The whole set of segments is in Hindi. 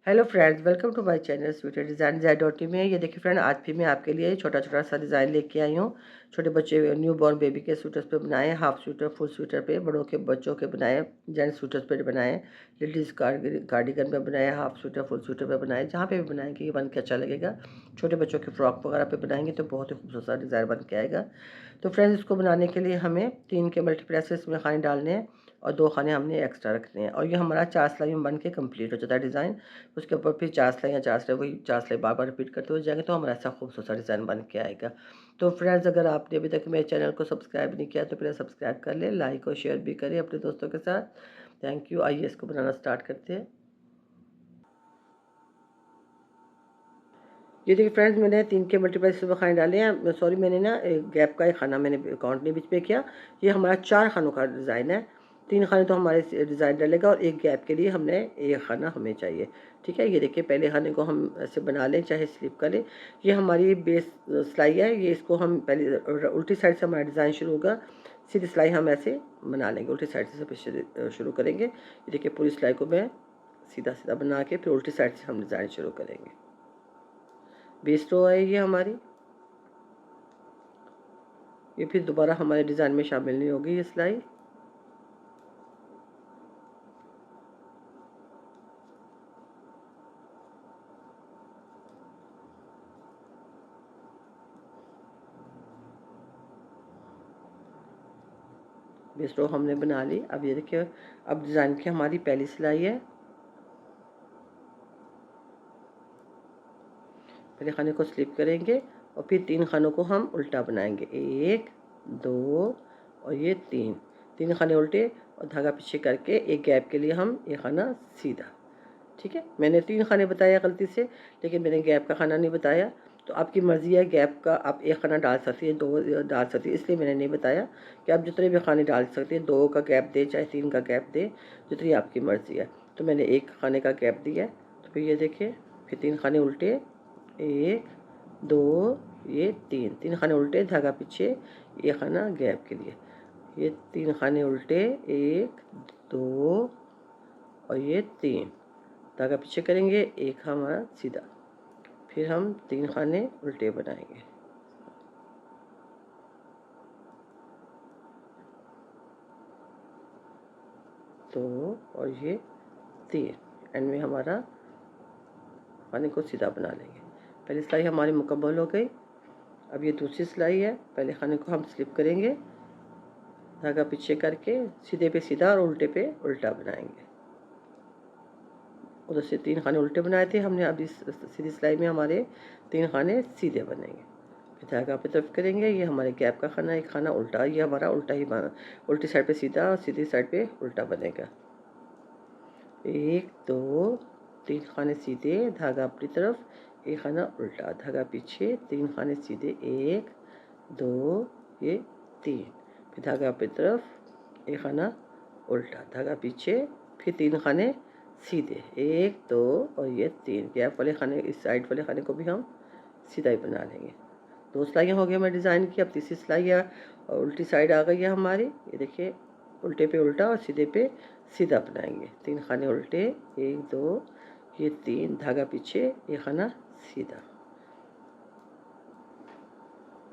Hello friends, welcome to my channel sweater design Z.T में। ये देखिए फ्रेंड, आज भी मैं आपके लिए छोटा छोटा सा डिज़ाइन लेके आई हूँ। छोटे बच्चे न्यू बॉर्न बेबी के स्वेटर्स पे बनाए, हाफ स्वेटर, फुल स्वेटर पे, बड़ों के बच्चों के बनाए, जेंट्स स्वेटर्स पे बनाए, लेडीज़ कार्डिगन पे बनाए, हाफ स्वेटर फुल स्वेटर पे बनाए। जहाँ पे भी बनाएंगे ये बन के अच्छा लगेगा। छोटे बच्चों के फ्रॉक वगैरह पे बनाएंगे तो बहुत ही खूबसूरत सा डिज़ाइन बन के आएगा। तो फ्रेंड्स, इसको बनाने के लिए हमें 3 के मल्टीप्लेक्स में खाने डालने हैं और 2 खाने हमने एक्स्ट्रा रखने हैं। और ये हमारा 4 सिलाई में बन के कंप्लीट हो जाता है डिज़ाइन। उसके ऊपर फिर 4 सिलाई वही 4 सिलाई बार बार रिपीट करते हुए जाएंगे तो हमारा ऐसा खूबसूरत सा डिज़ाइन बन के आएगा। तो फ्रेंड्स, अगर आपने अभी तक मेरे चैनल को सब्सक्राइब नहीं किया तो पहले सब्सक्राइब कर ले, लाइक और शेयर भी करें अपने दोस्तों के साथ। Thank you. आइए इसको बनाना स्टार्ट करते हैं। ये देखिए फ्रेंड्स, मैंने 3 के मल्टीप्लाई सुबह खाने डाले हैं। सॉरी, मैंने ना गैप का एक खाना मैंने अकाउंट नहीं बीच में किया। ये हमारा 4 खानों का डिज़ाइन है। 3 खाने तो हमारे डिज़ाइन डलेगा और एक गैप के लिए हमने एक खाना हमें चाहिए। ठीक है, ये देखिए पहले खाने को हम ऐसे बना लें, चाहे स्लिप कर लें। ये हमारी बेस सिलाई है। ये इसको हम पहले उल्टी साइड से हमारा डिज़ाइन शुरू होगा। सीधी सिलाई हम ऐसे बना लेंगे, उल्टी साइड से शुरू करेंगे। ये देखिए पूरी सिलाई को मैं सीधा सीधा बना के फिर उल्टी साइड से हम डिज़ाइन शुरू करेंगे। बेस रो है ये हमारी। ये फिर दोबारा हमारे डिज़ाइन में शामिल नहीं होगी ये सिलाई। बेस रो हमने बना ली। अब ये देखिए, अब डिज़ाइन की हमारी पहली सिलाई है। पहले खाने को स्लिप करेंगे और फिर 3 खानों को हम उल्टा बनाएंगे। 1 2 और ये 3 खाने उल्टे और धागा पीछे करके एक गैप के लिए हम ये खाना सीधा। ठीक है, मैंने 3 खाने बताया गलती से, लेकिन मैंने गैप का खाना नहीं बताया। तो आपकी मर्ज़ी है, गैप का आप एक खाना डाल सकती है, 2 डाल सकती है, इसलिए मैंने नहीं बताया कि आप जितने भी खाने डाल सकते हैं। 2 का गैप दे चाहे 3 का गैप दे, जितनी आपकी मर्ज़ी है। तो मैंने 1 खाने का गैप दिया है। तो फिर ये देखिए, फिर 3 खाने उल्टे, 1 2 ये 3 खाने उल्टे, धागा पीछे, ये खाना गैप के लिए। ये 3 खाने उल्टे, 1 2 और ये 3 धागा पीछे करेंगे, एक हमारा सीधा। फिर हम 3 खाने उल्टे बनाएंगे। तो और ये 3 एंड में हमारा खाने को सीधा बना लेंगे। पहली सिलाई हमारी मुकम्मल हो गई। अब ये दूसरी सिलाई है। पहले खाने को हम स्लिप करेंगे, धागा पीछे करके सीधे पे सीधा और उल्टे पे उल्टा बनाएंगे। उधर से 3 खाने उल्टे बनाए थे हमने, अब इस सीधी सिलाई में हमारे 3 खाने सीधे बनेंगे। फिर धागा पे तरफ करेंगे। ये हमारे गैप का खाना, एक खाना उल्टा, ये हमारा उल्टा ही बना, उल्टी साइड पे सीधा और सीधी साइड पे उल्टा बनेगा। 1 2 3 खाने सीधे, धागा अपनी तरफ, एक खाना उल्टा, धागा पीछे, 3 खाने सीधे, 1 2 ये 3, फिर धागा अपनी तरफ, एक खाना उल्टा, धागा पीछे, फिर 3 खाने सीधे, 1 2 और ये 3। गैप वाले खाने, इस साइड वाले खाने को भी हम सीधा ही बना लेंगे। 2 सिलाइयाँ हो गई हमारे डिज़ाइन की। अब तीसरी सिलाई है और उल्टी साइड आ गई है हमारी। ये देखिए, उल्टे पे उल्टा और सीधे पे सीधा बनाएंगे। 3 खाने उल्टे, 1 2 ये 3, धागा पीछे, एक खाना सीधा,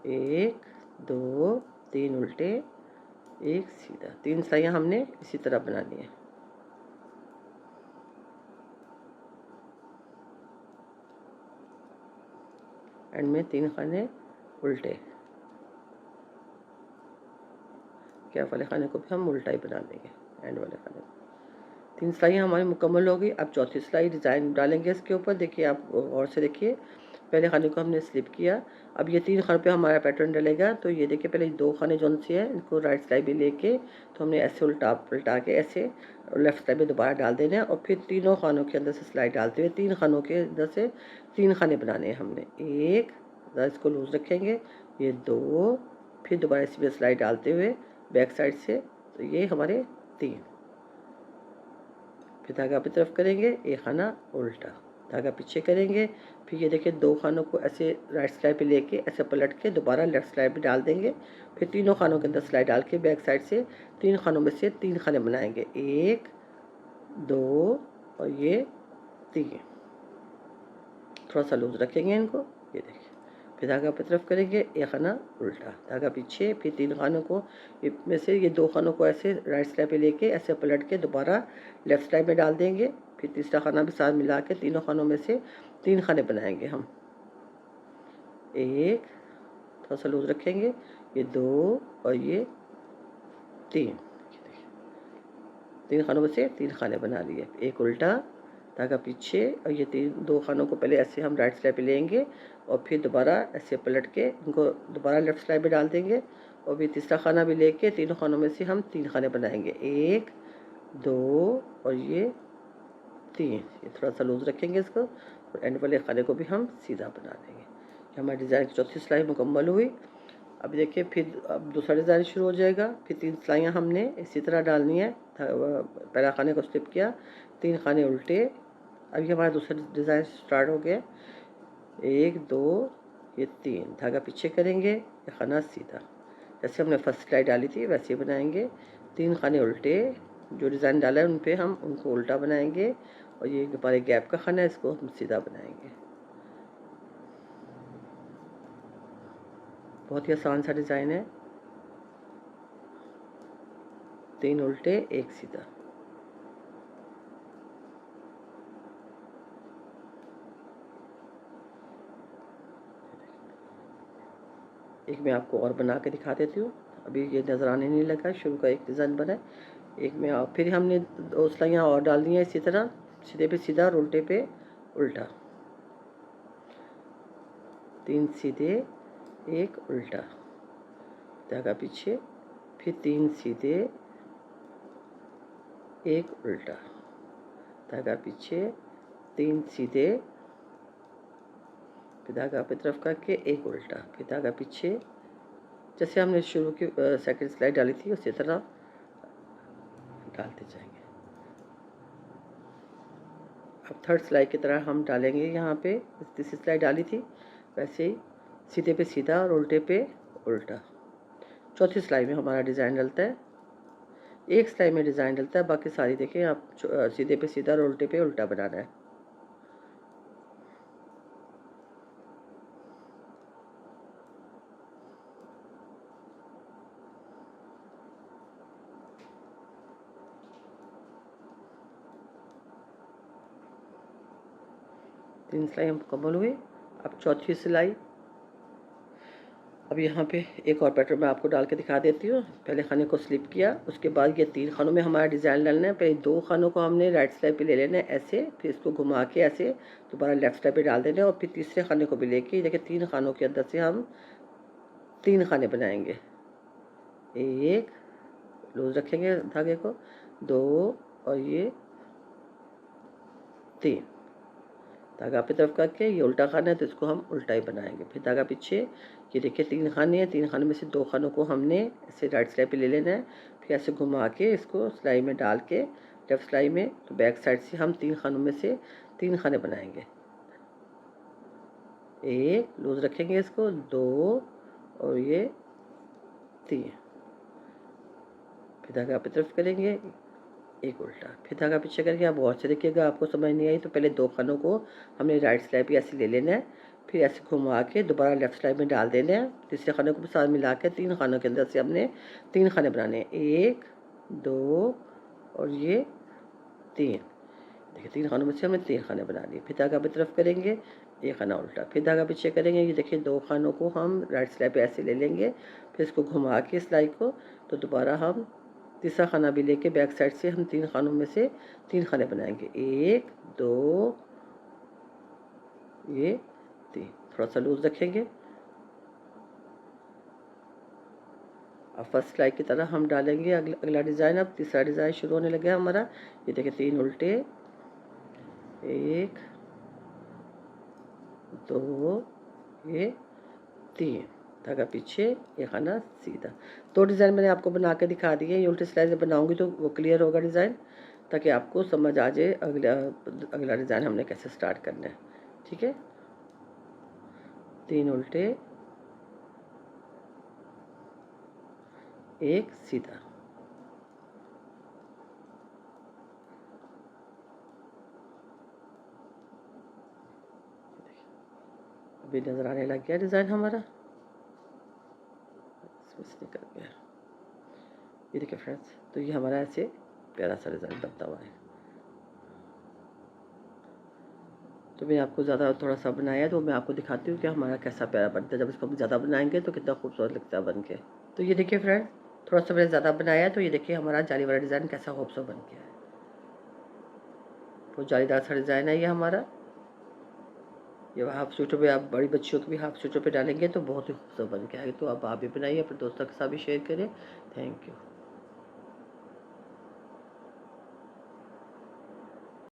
1 2 3 उल्टे, 1 सीधा। 3 सिलाइयाँ हमने इसी तरह बनानी है। एंड में 3 खाने उल्टे, गैप वाले खाने को भी हम उल्टा ही बना देंगे। एंड वाले खाने को 3 सिलाइयाँ हमारी मुकम्मल हो गई। अब चौथी सिलाई डिज़ाइन डालेंगे इसके ऊपर। देखिए, आप गौर से देखिए, पहले खाने को हमने स्लिप किया। अब ये 3 खानों पे हमारा पैटर्न डलेगा। तो ये देखिए, पहले 2 खाने जो से हैं इनको राइट सिलाई भी लेके तो हमने ऐसे उल्टा पलटा के ऐसे लेफ्ट सिलाई में दोबारा डाल देना है और फिर तीनों खानों के अंदर से सिलाई डालते हुए 3 खानों के अंदर से 3 खाने बनाने हैं हमने। 1, इसको लूज रखेंगे, ये 2, फिर दोबारा इसी में सिलाई डालते हुए बैक साइड से, तो ये हमारे 3, फिर धागा अपनी तरफ करेंगे, एक खाना उल्टा, धागा पीछे करेंगे। फिर ये देखिए, 2 खानों को ऐसे राइट सिलाई पे लेके ऐसे पलट के दोबारा लेफ्ट सिलाई पे डाल देंगे। फिर तीनों खानों के अंदर सिलाई डाल के बैक साइड से 3 खानों में से 3 खाने बनाएंगे, 1 2 और ये 3। थोड़ा सा लूज रखेंगे इनको, ये देखिए। फिर धागा पे तरफ करेंगे, एक खाना उल्टा, धागा पीछे, फिर 3 खानों को में से ये 2 खानों को ऐसे राइट साइड पे लेके ऐसे पलट के दोबारा लेफ्ट साइड में डाल देंगे। फिर तीसरा खाना भी साथ मिला के तीनों खानों में से 3 खाने बनाएंगे हम। एक, थोड़ा सा लूज रखेंगे, ये 2 और ये 3, 3 खानों में से 3 खाने बना लिए। एक उल्टा, धागा पीछे, और ये 2 खानों को पहले ऐसे हम राइट साइड पे लेंगे और फिर दोबारा ऐसे पलट के इनको दोबारा लेफ्ट साइड पे डाल देंगे। और फिर तीसरा खाना भी लेके तीनों खानों में से हम 3 खाने बनाएंगे। 1, 2 और ये 3। ये थोड़ा सा लूज रखेंगे इसको, और एंड वाले खाने को भी हम सीधा बना देंगे। ये हमारी डिज़ाइन की चौथी सिलाई मुकम्मल हुई। अब देखिए, फिर अब दूसरा डिज़ाइन शुरू हो जाएगा। फिर 3 सिलाइयाँ हमने इसी तरह डालनी है। पहला खाने को स्लिप किया, 3 खाने उल्टे। अब ये हमारा दूसरा डिज़ाइन स्टार्ट हो गया। 1, 2, ये 3, धागा पीछे करेंगे, ये खाना सीधा। जैसे हमने फर्स्ट सिलाई डाली थी वैसे ही बनाएंगे। 3 खाने उल्टे, जो डिज़ाइन डाला है उन पे हम उनको उल्टा बनाएंगे, और ये हमारे गैप का खाना है, इसको हम सीधा बनाएंगे। बहुत ही आसान सा डिज़ाइन है। 3 उल्टे, 1 सीधा। एक मैं आपको और बना के दिखा देती हूँ। अभी ये नज़र आने नहीं लगा, शुरू का एक डिज़ाइन बना है। एक में फिर हमने 2 सिलाइयाँ और डाल दी हैं इसी तरह, सीधे पे सीधा और उल्टे पे उल्टा। 3 सीधे, 1 उल्टा, धागा पीछे, फिर 3 सीधे, 1 उल्टा, धागा पीछे, 3 सीधे, फिर धागा पे तरफ करके 1 उल्टा, फिर धागा पीछे। जैसे हमने शुरू की सेकंड सिलाई डाली थी उसी तरह डालते जाएंगे। अब थर्ड सिलाई की तरह हम डालेंगे। यहाँ पे तीसरी सिलाई डाली थी वैसे ही सीधे पे सीधा और उल्टे पे उल्टा। चौथी सिलाई में हमारा डिज़ाइन डलता है। एक सिलाई में डिज़ाइन डलता है, बाकी सारी देखें आप सीधे पे सीधा और उल्टे पे उल्टा बनाना है। तीन सिलाई मुकम्मल हुई। अब चौथी सिलाई। अब यहाँ पे एक और पैटर्न मैं आपको डाल के दिखा देती हूँ। पहले खाने को स्लिप किया, उसके बाद ये 3 खानों में हमारा डिज़ाइन डालना है। पहले 2 खानों को हमने राइट साइड पे ले लेना है ऐसे, फिर इसको घुमा के ऐसे दोबारा लेफ्ट साइड पे डाल देना है, और फिर तीसरे खाने को भी लेके देखिए 3 खानों के अंदर से हम 3 खाने बनाएंगे। 1 लूज रखेंगे धागे को, 2 और ये 3, धागा पे तरफ करके ये उल्टा खाना है तो इसको हम उल्टा ही बनाएंगे। फिर धागा पीछे, ये देखिए 3 खाने हैं, 3 खानों में से 2 खानों को हमने ऐसे राइट सिलाई पे ले लेना है, फिर ऐसे घुमा के इसको सिलाई में डाल के लेफ्ट सिलाई में, तो बैक साइड से हम 3 खानों में से 3 खाने बनाएंगे। 1 लूज रखेंगे इसको, 2 और ये 3, फिर धागा पे तरफ करेंगे, एक उल्टा, फिर धागा पीछे करके। आप गौर से देखिएगा, आपको समझ नहीं आई तो पहले 2 खानों को हमने राइट सिलाई पे ऐसे ले लेना है, फिर ऐसे घुमा के दोबारा लेफ्ट सिलाई में डाल देना है। तीसरे खाने को भी साथ मिला के 3 खानों के अंदर से हमने 3 खाने बनाने हैं। 1, 2 और ये 3। देखिए 3 खानों में से हमने 3 खाने बना लिए। फिर धागा पे तरफ करेंगे, एक खाना उल्टा, फिर धागा पीछे करेंगे। ये देखिए 2 खानों को हम राइट सिलाई पे ऐसे ले लेंगे, फिर इसको घुमा के सिलाई को, तो दोबारा हम तीसरा खाना भी लेके बैक साइड से हम 3 खानों में से 3 खाने बनाएंगे। 1, 2 ये 3, थोड़ा सा लूज रखेंगे। अब फर्स्ट सिलाई की तरह हम डालेंगे अगला डिज़ाइन। अब तीसरा डिज़ाइन शुरू होने लगा हमारा। ये देखिए 3 उल्टे, 1, 2 ये 3, धागा पीछे, एक खाना सीधा। 2 डिज़ाइन मैंने आपको बना के दिखा दिए। ये उल्टी सिलाई से बनाऊंगी तो वो क्लियर होगा डिज़ाइन, ताकि आपको समझ आ जाए अगला डिज़ाइन हमने कैसे स्टार्ट करना है। ठीक है, 3 उल्टे, 1 सीधा। अभी नज़र आने लग गया डिज़ाइन हमारा, इसमें से निकल गया। ये देखिए फ्रेंड्स, तो ये हमारा ऐसे प्यारा सा डिज़ाइन बनता हुआ है। तो मैंने आपको ज़्यादा थोड़ा सा बनाया, तो मैं आपको दिखाती हूँ कि हमारा कैसा प्यारा बनता है। जब इसको हम ज़्यादा बनाएंगे तो कितना खूबसूरत लगता है बन के। तो ये देखिए फ्रेंड, थोड़ा सा मैंने ज़्यादा बनाया, तो ये देखिए हमारा जाली वाला डिज़ाइन कैसा खूबसूरत बन गया है। तो जालीदार सा डिज़ाइन है ये हमारा। ये हाफ स्वेटर पे आप बड़ी बच्चियों के भी हाफ स्वेटर पे डालेंगे तो बहुत ही खूबसूरत बन के आएगी। तो अब आप भी बनाइए, अपने दोस्तों के साथ भी शेयर करें। Thank you.